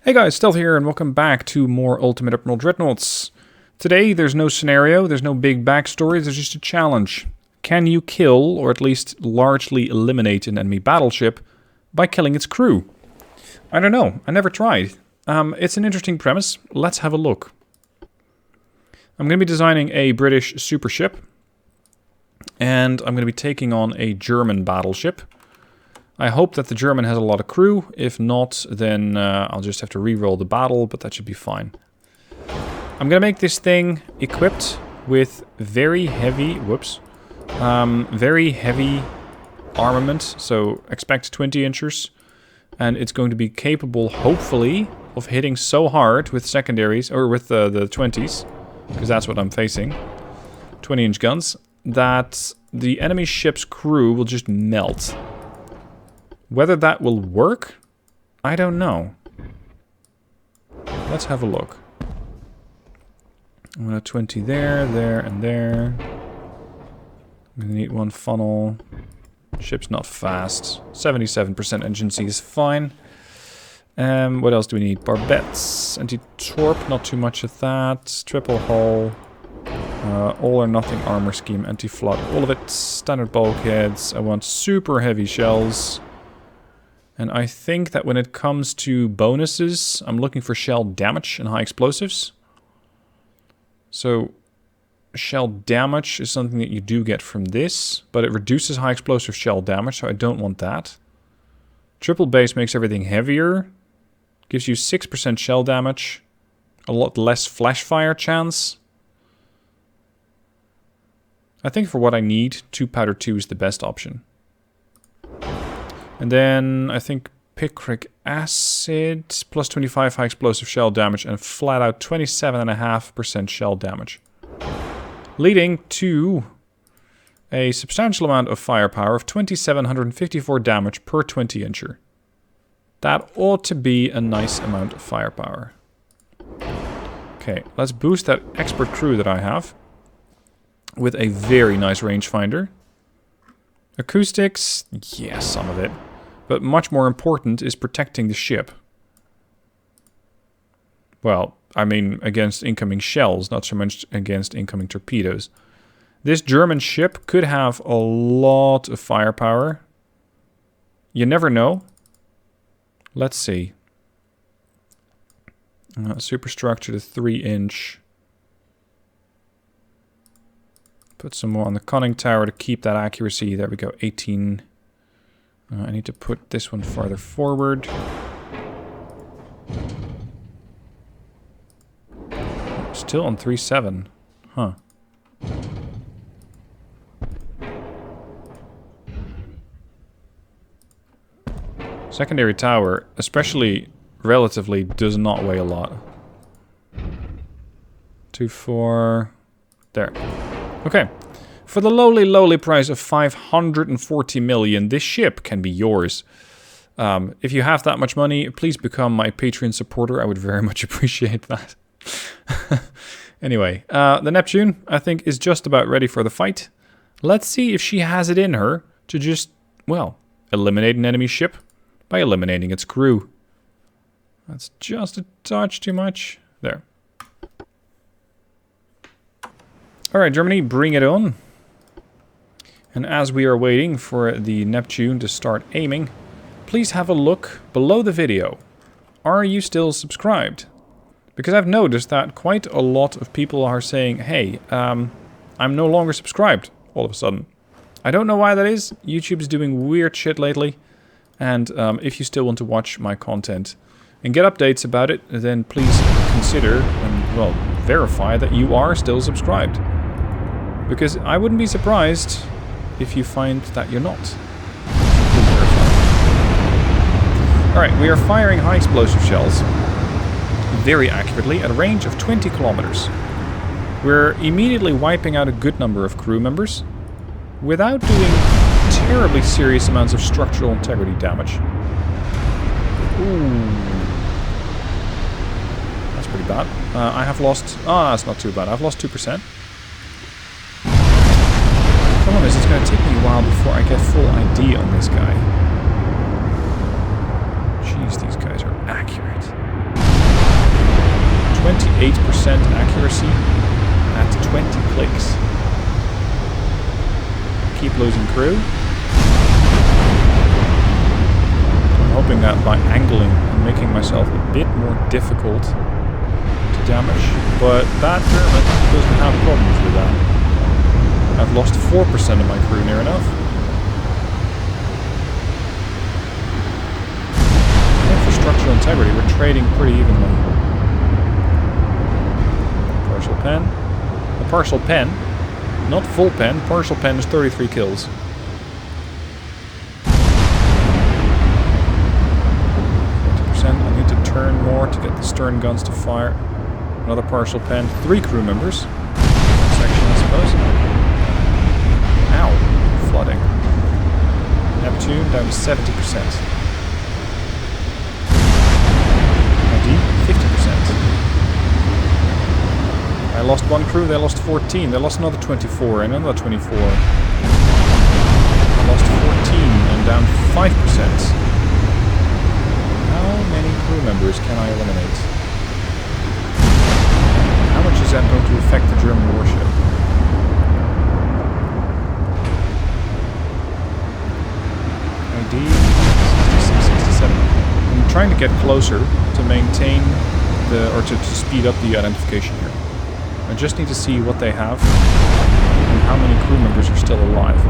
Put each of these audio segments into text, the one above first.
Hey guys, Stealth here, and welcome back to more Ultimate Admiral Dreadnoughts. Today, there's no scenario, there's no big backstory, there's just a challenge. Can you kill, or at least largely eliminate an enemy battleship by killing its crew? I don't know, I never tried. It's an interesting premise, let's have a look. I'm going to be designing a British super ship, and I'm going to be taking on a German battleship. I hope that the German has a lot of crew. If not, then I'll just have to re-roll the battle, but that should be fine. I'm gonna make this thing equipped with very heavy, very heavy armament. So expect 20 inchers, and it's going to be capable, hopefully, of hitting so hard with secondaries or with the 20s, because that's what I'm facing. 20-inch guns, that the enemy ship's crew will just melt. Whether that will work, I don't know. Let's have a look. I'm gonna 20 there, there, and there. I'm gonna need one funnel. Ship's not fast. 77% engincy is fine. What else do we need? Barbettes, anti-torp, not too much of that. Triple hull. All or nothing armor scheme, anti-flood, all of it. Standard bulkheads. I want super heavy shells. And I think that when it comes to bonuses, I'm looking for shell damage and high explosives. So, shell damage is something that you do get from this, but it reduces high explosive shell damage, so I don't want that. Triple base makes everything heavier, gives you 6% shell damage, a lot less flash fire chance. I think for what I need, 2 powder 2 is the best option. And then I think picric acid, plus 25 high explosive shell damage, and flat out 27.5% shell damage. Leading to a substantial amount of firepower of 2754 damage per 20 incher. That ought to be a nice amount of firepower. Okay, let's boost that expert crew that I have with a very nice rangefinder. Acoustics, yes, some of it. But much more important is protecting the ship. Well, I mean against incoming shells, not so much against incoming torpedoes. This German ship could have a lot of firepower. You never know. Let's see. Superstructure to 3-inch. Put some more on the conning tower to keep that accuracy. There we go, 18. I need to put this one farther forward. Still on 3.7. Huh. Secondary tower, especially relatively, does not weigh a lot. 2.4. There. Okay. For the lowly price of 540 million, this ship can be yours. If you have that much money, please become my Patreon supporter. I would very much appreciate that. Anyway, the Neptune, I think, is just about ready for the fight. Let's see if she has it in her to just, well, eliminate an enemy ship by eliminating its crew. That's just a touch too much. There. Alright, Germany, bring it on. And as we are waiting for the Neptune to start aiming, please have a look below the video. Are you still subscribed? Because I've noticed that quite a lot of people are saying, hey, I'm no longer subscribed, all of a sudden. I don't know why that is. YouTube is doing weird shit lately. And if you still want to watch my content and get updates about it, then please consider and, well, verify that you are still subscribed. Because I wouldn't be surprised if you find that you're not. Alright, we are firing high explosive shells very accurately at a range of 20 kilometers. We're immediately wiping out a good number of crew members without doing terribly serious amounts of structural integrity damage. Ooh. That's pretty bad. I have lost... that's not too bad. I've lost 2%. Problem is, it's going to take me a while before I get full ID on this guy. Jeez, these guys are accurate. 28% accuracy at 20 clicks. Keep losing crew. I'm hoping that by angling I'm making myself a bit more difficult to damage, but that German doesn't have problems with that. I've lost 4% of my crew near enough. And for structural integrity, we're trading pretty evenly. Partial pen. A partial pen. Not full pen. Partial pen is 33 kills. I need to turn more to get the stern guns to fire. Another partial pen. 3 crew members. Section, I suppose. Ow. Flooding. Neptune down to 70%. ID, 50%. I lost 1 crew, they lost 14. They lost another 24 and another 24. I lost 14 and down 5%. How many crew members can I eliminate? How much is that going to affect the German warship? ID 66, 67. I'm trying to get closer to maintain or to speed up the identification here. I just need to see what they have and how many crew members are still alive.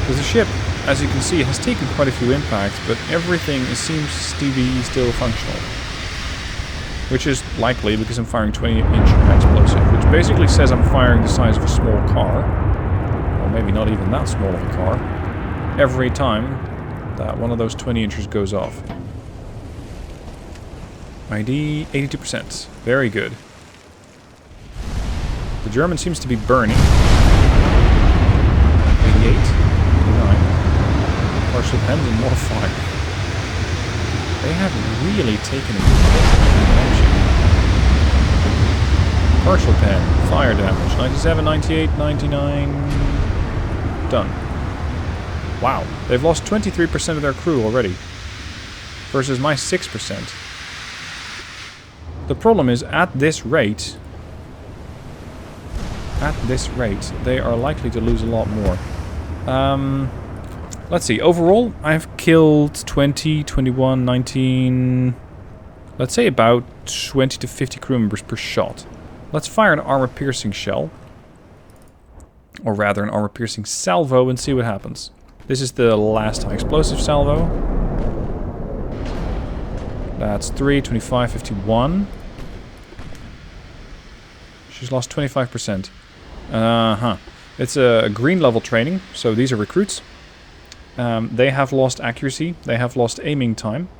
Because the ship, as you can see, has taken quite a few impacts, but everything seems to be still functional. Which is likely because I'm firing 20-inch explosive, which basically says I'm firing the size of a small car, or maybe not even that small of a car, every time that one of those 20 inches goes off. ID 82%. Very good. The German seems to be burning. 88. 89. Partial pens and more fire. They have really taken a good hit. Partial pen. Fire damage. 97, 98, 99. Done. Wow. They've lost 23% of their crew already. Versus my 6%. The problem is, at this rate, they are likely to lose a lot more. Let's see. Overall, I've killed 20, 21, 19... Let's say about 20 to 50 crew members per shot. Let's fire an armor-piercing shell. Or rather, an armor-piercing salvo and see what happens. This is the last high-explosive salvo. That's 3, 25, 51. She's lost 25%. It's a green level training, so these are recruits. They have lost accuracy, they have lost aiming time.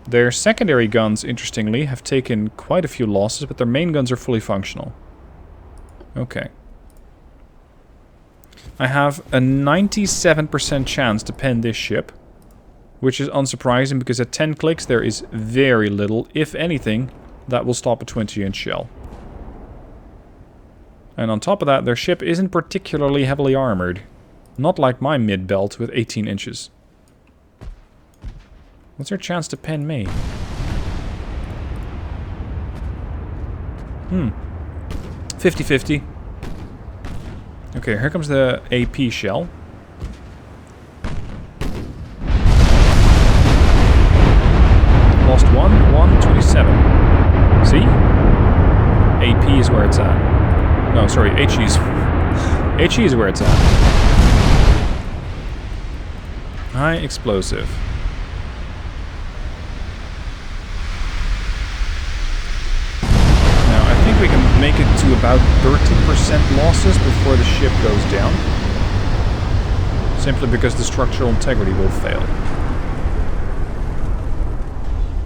Their secondary guns, interestingly, have taken quite a few losses, but their main guns are fully functional. Okay. I have a 97% chance to pen this ship, which is unsurprising because at 10 clicks there is very little, if anything, that will stop a 20-inch shell. And on top of that, their ship isn't particularly heavily armored. Not like my mid-belt with 18 inches. What's their chance to pen me? 50-50. Okay, here comes the AP shell. Lost 127. See? AP is where it's at. No, sorry, HE is where it's at. High explosive. Now, I think we can make it to about 30% losses before the ship goes down. Simply because the structural integrity will fail.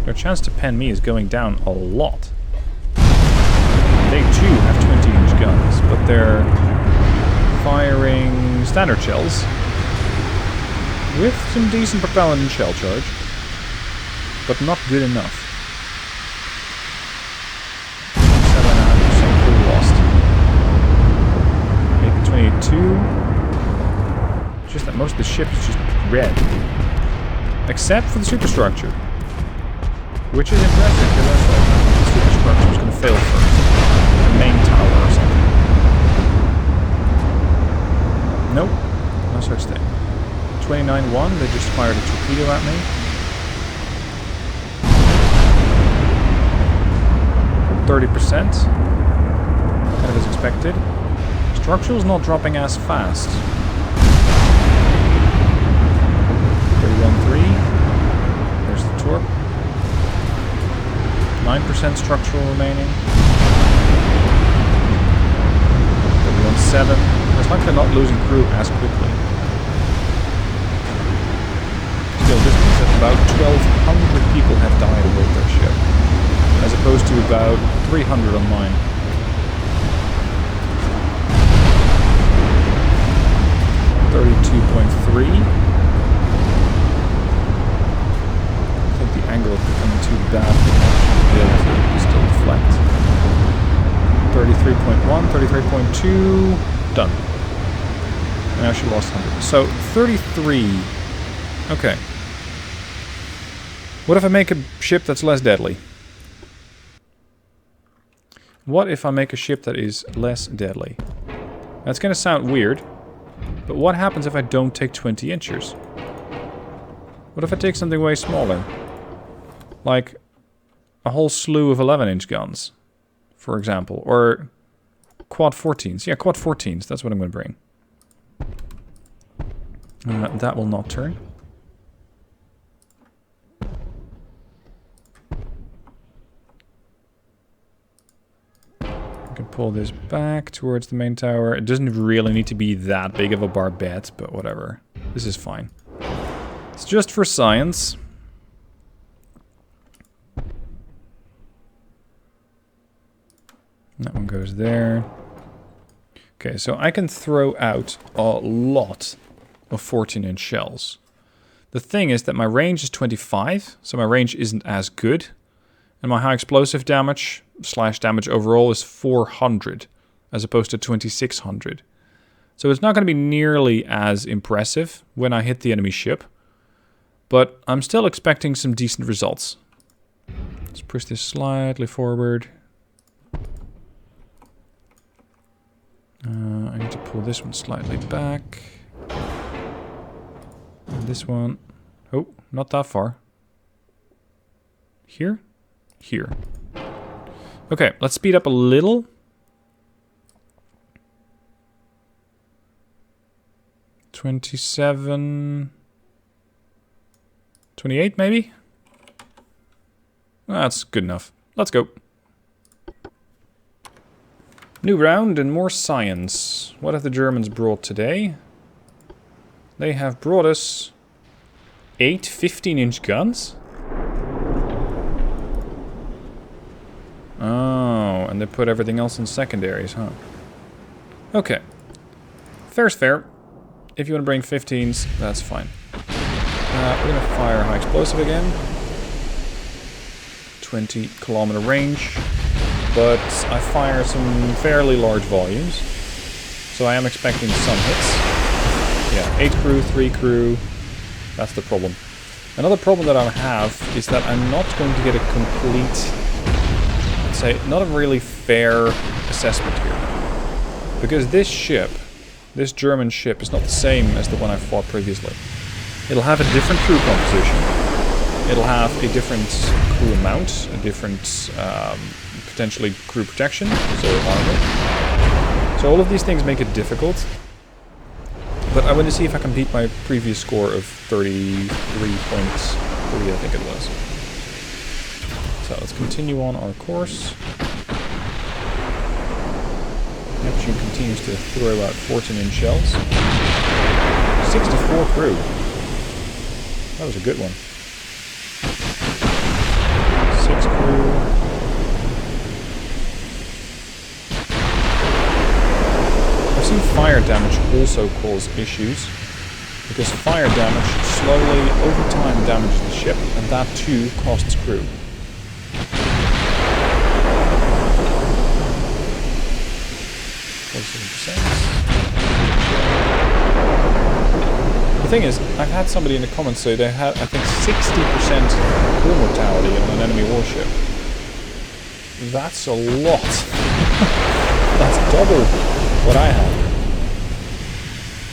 Their chance to pen me is going down a lot. They too have 20-inch guns, but they're firing standard shells with some decent propellant and shell charge, but not good enough. 7.5% crew lost. Maybe 22. Just that most of the ship is just red. Except for the superstructure. Which is impressive, because that's like the superstructure is going to fail first. The main tower or something. Nope. No such thing. 29-1, they just fired a torpedo at me. 30%. Kind of as expected. Structural's not dropping as fast. 31-3. There's the torp. 9% structural remaining. 31-7. It's like they're not losing crew as quickly. Still, this means that about 1,200 people have died aboard their ship, as opposed to about 300 on mine. .3. I think the angle is becoming too bad for me to be able to still deflect. 33.1, 33.2, done. And I actually lost 100. So 33. Okay. What if I make a ship that's less deadly? What if I make a ship that is less deadly? That's gonna sound weird. But what happens if I don't take 20 inchers? What if I take something way smaller? Like a whole slew of 11-inch guns, for example. Or quad 14s. Yeah, quad 14s. That's what I'm going to bring. That will not turn. I can pull this back towards the main tower. It doesn't really need to be that big of a barbette, but whatever. This is fine. It's just for science. That one goes there. Okay, so I can throw out a lot of 14-inch shells. The thing is that my range is 25, so my range isn't as good. And my high explosive damage / damage overall is 400 as opposed to 2600. So it's not going to be nearly as impressive when I hit the enemy ship. But I'm still expecting some decent results. Let's push this slightly forward. I need to pull this one slightly back. And this one... Oh, not that far. Here? Here. Okay, let's speed up a little. 27... 28 maybe? That's good enough. Let's go. New round and more science. What have the Germans brought today? They have brought us 8 15-inch guns. Oh, and they put everything else in secondaries, huh? Okay. Fair's fair. If you want to bring 15s, that's fine. We're going to fire high explosive again. 20-kilometer range. But I fire some fairly large volumes. So I am expecting some hits. Yeah, 8 crew, 3 crew. That's the problem. Another problem that I have is that I'm not going to get a complete... Let's say, not a really fair assessment here. Because this ship, this German ship, is not the same as the one I fought previously. It'll have a different crew composition. It'll have a different crew amount, a different, potentially crew protection, so armor. So all of these things make it difficult. But I want to see if I can beat my previous score of 33.3, I think it was. So let's continue on our course. Neptune continues to throw out 14-inch shells. 64 crew. That was a good one. 6 crew. I've seen fire damage also cause issues, because fire damage slowly, over time, damages the ship, and that too costs crew. The thing is, I've had somebody in the comments say they had, I think, 60% crew mortality on an enemy warship. That's a lot. That's double what I had.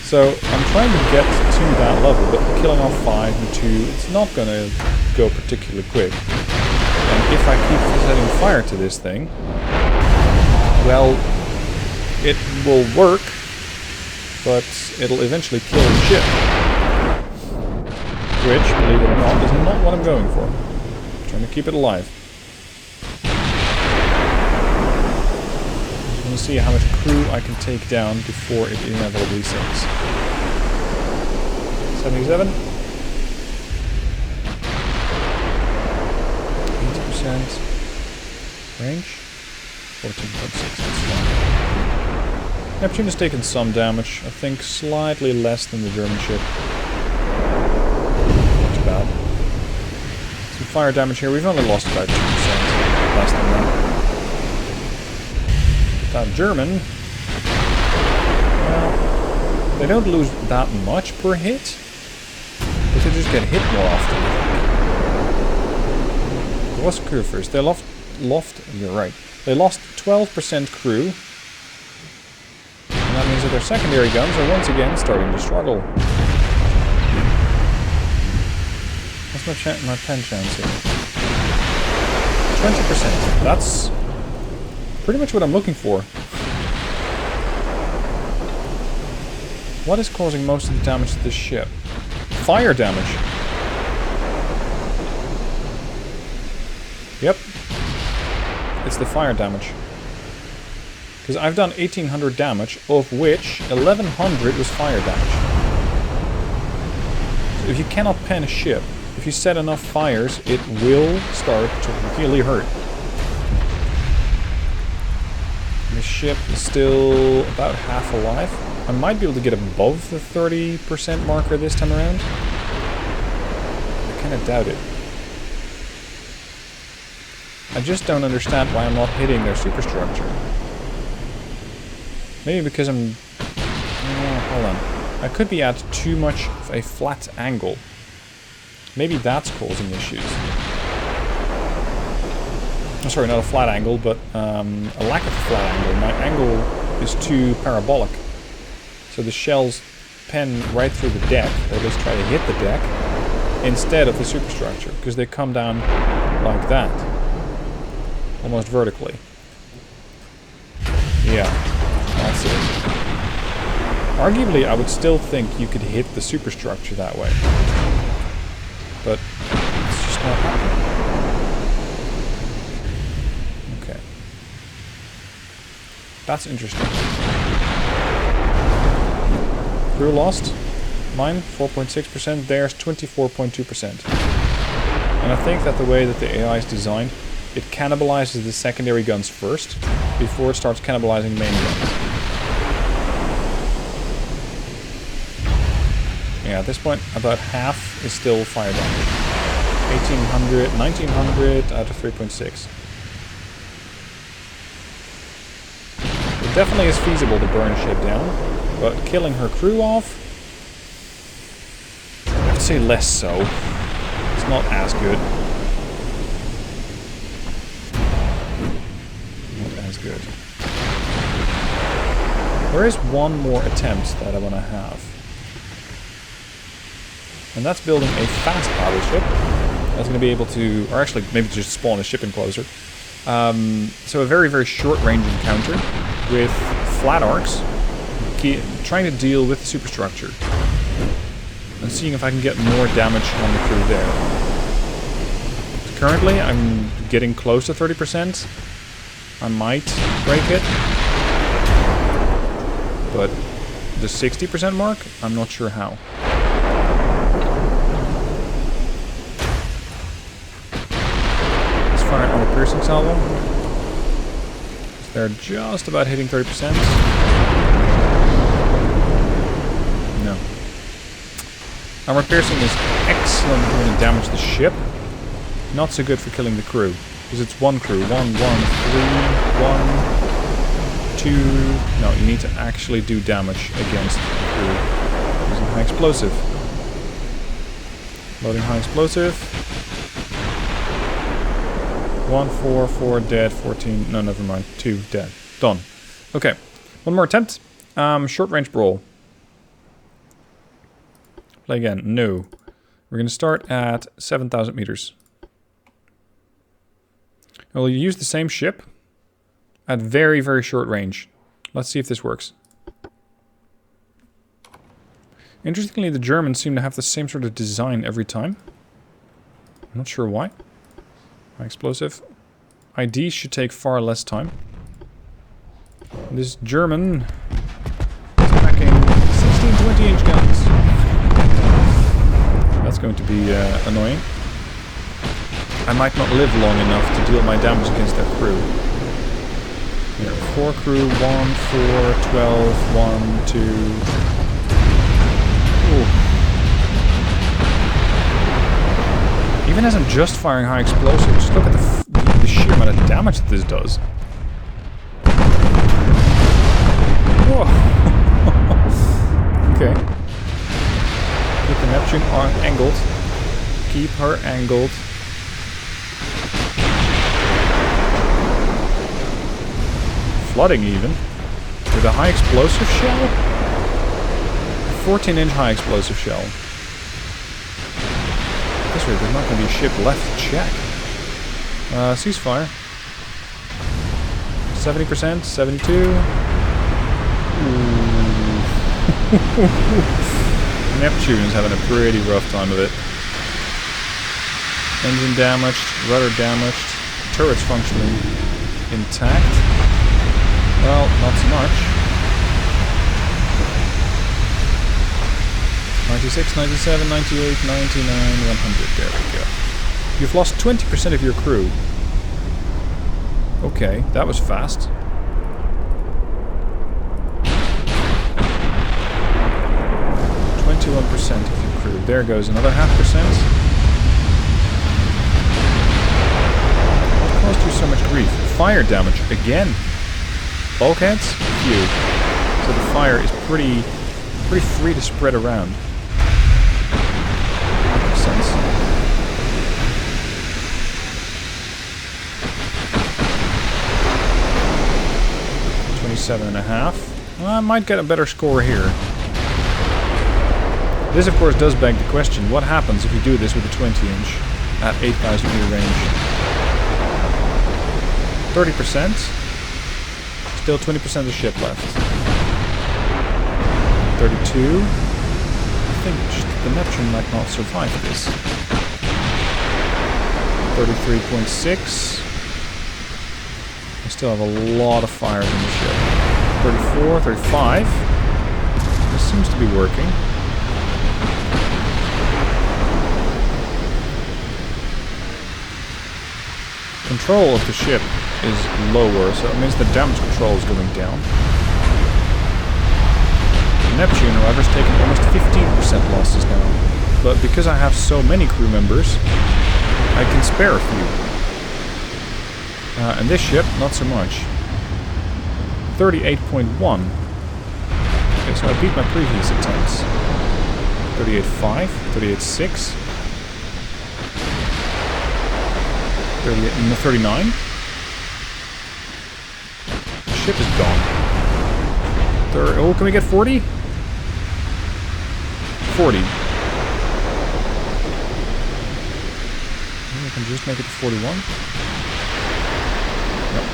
So I'm trying to get to that level, but killing off 5 and 2, it's not going to go particularly quick. And if I keep setting fire to this thing, well, it will work, but it'll eventually kill the ship. Which, believe it or not, is not what I'm going for. I'm trying to keep it alive. I'm going to see how much crew I can take down before it inevitably sinks. 77. 80% range. 14.6. That's fine. Neptune has taken some damage. I think slightly less than the German ship. Not too bad. Some fire damage here. We've only lost about 2%. Less than that. That German, well, they don't lose that much per hit, but they just get hit more often, I think. What's crew first? They lost, you're right, they lost 12% crew, and that means that their secondary guns are once again starting to struggle. What's my pen chance here? 20%, that's pretty much what I'm looking for. What is causing most of the damage to this ship? Fire damage. Yep. It's the fire damage. Because I've done 1800 damage, of which 1100 was fire damage. So if you cannot pen a ship, if you set enough fires, it will start to really hurt. The ship is still about half alive. I might be able to get above the 30% marker this time around. I kind of doubt it. I just don't understand why I'm not hitting their superstructure. Maybe because I'm... hold on. I could be at too much of a flat angle. Maybe that's causing issues. Oh, sorry, not a flat angle, but a lack of a flat angle. My angle is too parabolic. So the shells pen right through the deck, or at least try to hit the deck, instead of the superstructure, because they come down like that. Almost vertically. Yeah, that's it. Arguably, I would still think you could hit the superstructure that way. But it's just not happening. Okay. That's interesting. Crew lost. Mine, 4.6%. Theirs, 24.2%. And I think that the way that the AI is designed, it cannibalizes the secondary guns first, before it starts cannibalizing main guns. Yeah, at this point, about half is still fire damage. 1800, 1900 out of 3.6. It definitely is feasible to burn a ship down, but killing her crew off, I'd say less so. It's not as good. Not as good. There is one more attempt that I want to have. And that's building a fast battleship that's going to be able to, or actually maybe just spawn a ship enclosure. So a very, very short range encounter with flat arcs, trying to deal with the superstructure. And seeing if I can get more damage on the crew there. Currently I'm getting close to 30%. I might break it. But the 60% mark, I'm not sure how. Fire an armor piercing salvo. They're just about hitting 30%. No. Armor piercing is excellent when it damages the ship. Not so good for killing the crew. Because it's one crew. 1, 1, 3, 1, 2. No, you need to actually do damage against the crew using high explosive. Loading high explosive. 1, 4, 4 dead, 14. No, never mind. 2 dead. Done. Okay. One more attempt. Short range brawl. Play again. No. We're going to start at 7,000 meters. We'll use the same ship at very, very short range. Let's see if this works. Interestingly, the Germans seem to have the same sort of design every time. I'm not sure why. High explosive. ID should take far less time. This German is packing 16 20-inch guns. That's going to be annoying. I might not live long enough to deal my damage against that crew. Here, 4 crew, 1, 4, 12, 1, 2. Ooh. Even as I'm just firing high explosives, just look at the sheer amount of damage that this does. Whoa. Okay. Keep the Neptune angled. Keep her angled. Flooding even. With a high explosive shell? A 14-inch high explosive shell. This way, there's not going to be a ship left to check. Ceasefire. 70%, 72. Ooh. Neptune's having a pretty rough time of it. Engine damaged, rudder damaged, turrets functioning intact. Well, not so much. 96, 97, 98, 99, 100. There we go. You've lost 20% of your crew. Okay, that was fast. 21% of your crew. There goes another 0.5%. What caused you so much grief? Fire damage again. Bulkheads? Few. So the fire is pretty free to spread around. Makes sense. $27.5. Well, I might get a better score here. This, of course, does beg the question, what happens if you do this with a 20-inch at 8,000 meter range? 30%. Still 20% of the ship left. 32. I think the Neptune might not survive this. 33.6. I still have a lot of fires in the ship. 34, 35. This seems to be working. Control of the ship is lower, so it means the damage control is going down. Neptune, however, is taking almost 15% losses now. But because I have so many crew members, I can spare a few. And this ship, not so much. 38.1. Okay, so I beat my previous attempts. 38.5, 38.6. 39. The ship is gone. Oh, can we get 40? 40. Maybe I can just make it to 41. Yep.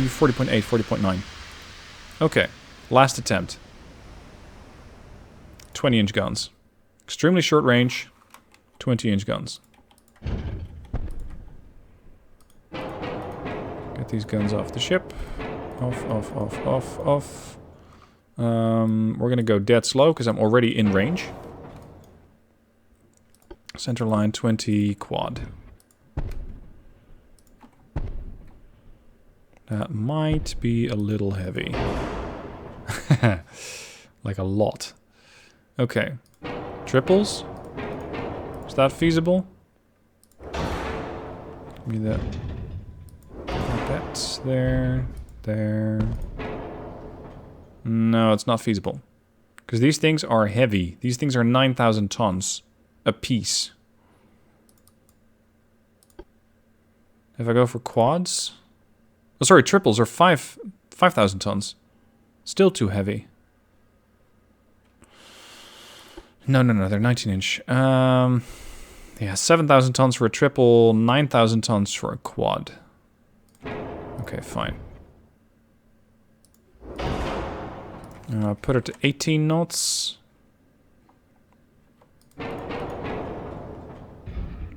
40.8, 40.9. Okay, last attempt. 20-inch guns. Extremely short range, 20-inch guns. Get these guns off the ship. Off, off, off, off, off. We're gonna go dead slow because I'm already in range. Center line 20 quad. That might be a little heavy. Like a lot. Okay. Triples? Is that feasible? Give me that. That's there. There. No, it's not feasible. Because these things are heavy. These things are 9,000 tons. apiece. If I go for quads... Oh, sorry, triples are 5,000 tons. Still too heavy. No, they're 19-inch. Yeah, 7,000 tons for a triple, 9,000 tons for a quad. Okay, fine. Put her to 18 knots.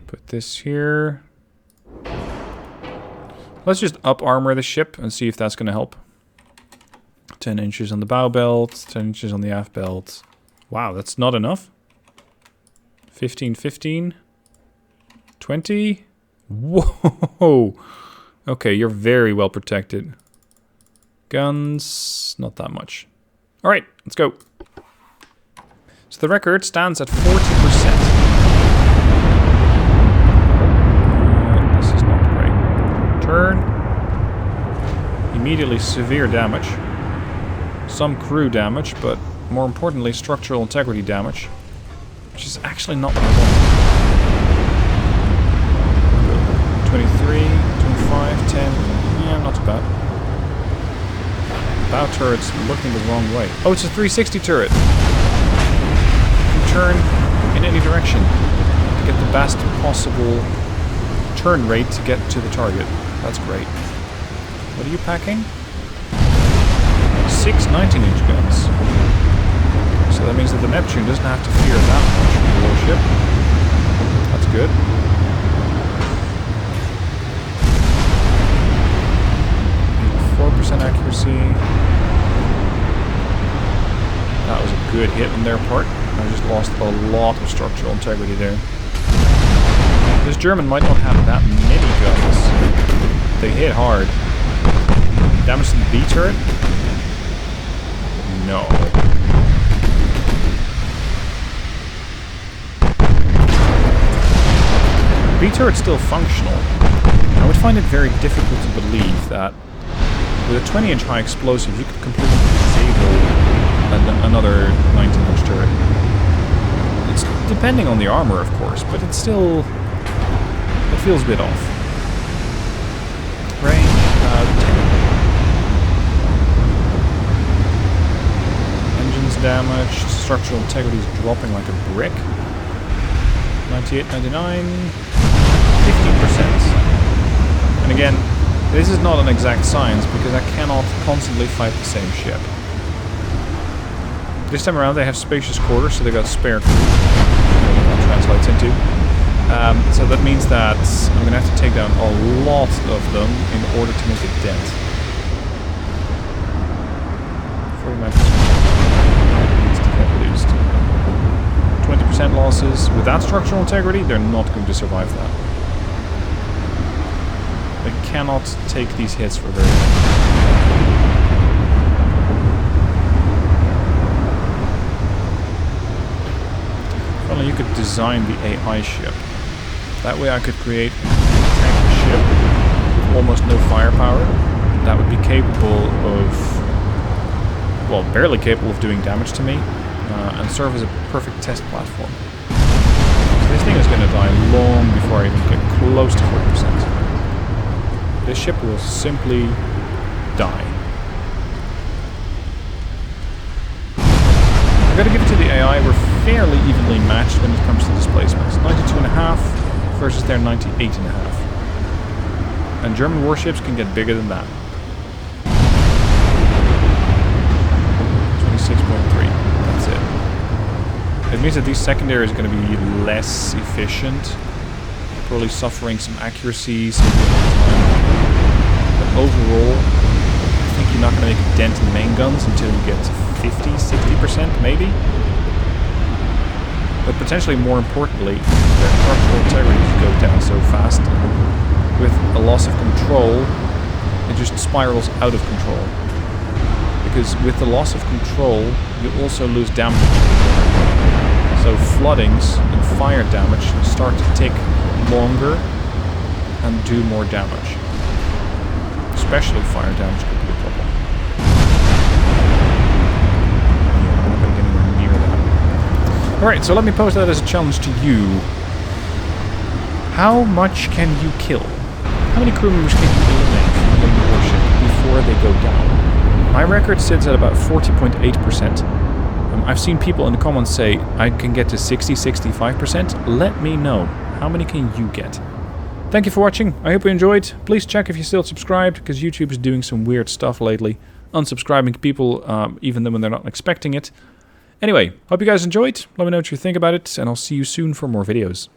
Put this here. Let's just up armor the ship and see if that's going to help. 10 inches on the bow belt, 10 inches on the aft belt. Wow, that's not enough. 15, 15. 20. Whoa. Okay, you're very well protected. Guns, not that much. All right, let's go. So the record stands at 40%. This is not great. Turn. Immediately severe damage. Some crew damage, but more importantly, structural integrity damage. Which is actually not what I want. 23, 25, 10. Yeah, not too bad. Bow turret's looking the wrong way. Oh, it's a 360 turret. You can turn in any direction to get the best possible turn rate to get to the target. That's great. What are you packing? 6 19-inch guns. So that means that the Neptune doesn't have to fear that much from the warship. That's good. Accuracy. That was a good hit on their part. I just lost a lot of structural integrity there. This German might not have that many guns. They hit hard. Damage to the B turret? No. The B turret's still functional. I would find it very difficult to believe that with a 20-inch high explosive, you could completely disable another 19-inch turret. It's depending on the armor, of course, but it's still... it feels a bit off. Range, 10. Engines damaged, structural integrity is dropping like a brick. 98, 99, 15%. And again, this is not an exact science because I cannot constantly fight the same ship. This time around they have spacious quarters, so they got spare crew. That translates into. So that means that I'm going to have to take down a lot of them in order to make a dent. 49% needs to get reduced. 20% losses. Without structural integrity, they're not going to survive that. They cannot take these hits for very long. Well, you could design the AI ship. That way I could create a tank ship with almost no firepower. That would be capable of, well, barely capable of doing damage to me, and serve as a perfect test platform. So this thing is going to die long before I even get close to 40%. This ship will simply die. I gotta give it to the AI, we're fairly evenly matched when it comes to displacements. 92.5 versus their 98.5. And German warships can get bigger than that. 26.3, that's it. It means that these secondaries are going to be less efficient. Probably suffering some accuracy, some overall, I think you're not going to make a dent in the main guns until you get to 50, 60% maybe. But potentially more importantly, their structural integrity go down so fast. With a loss of control, it just spirals out of control. Because with the loss of control, you also lose damage. So floodings and fire damage start to take longer and do more damage. Especially fire damage could be a problem. Yeah, I'm not going to get anywhere near that. Alright, so let me pose that as a challenge to you. How much can you kill? How many crew members can you eliminate from your warship before they go down? My record sits at about 40.8%. I've seen people in the comments say I can get to 60-65%. Let me know. How many can you get? Thank you for watching. I hope you enjoyed. Please check if you're still subscribed, because YouTube is doing some weird stuff lately. Unsubscribing people, even when they're not expecting it. Anyway, hope you guys enjoyed. Let me know what you think about it, and I'll see you soon for more videos.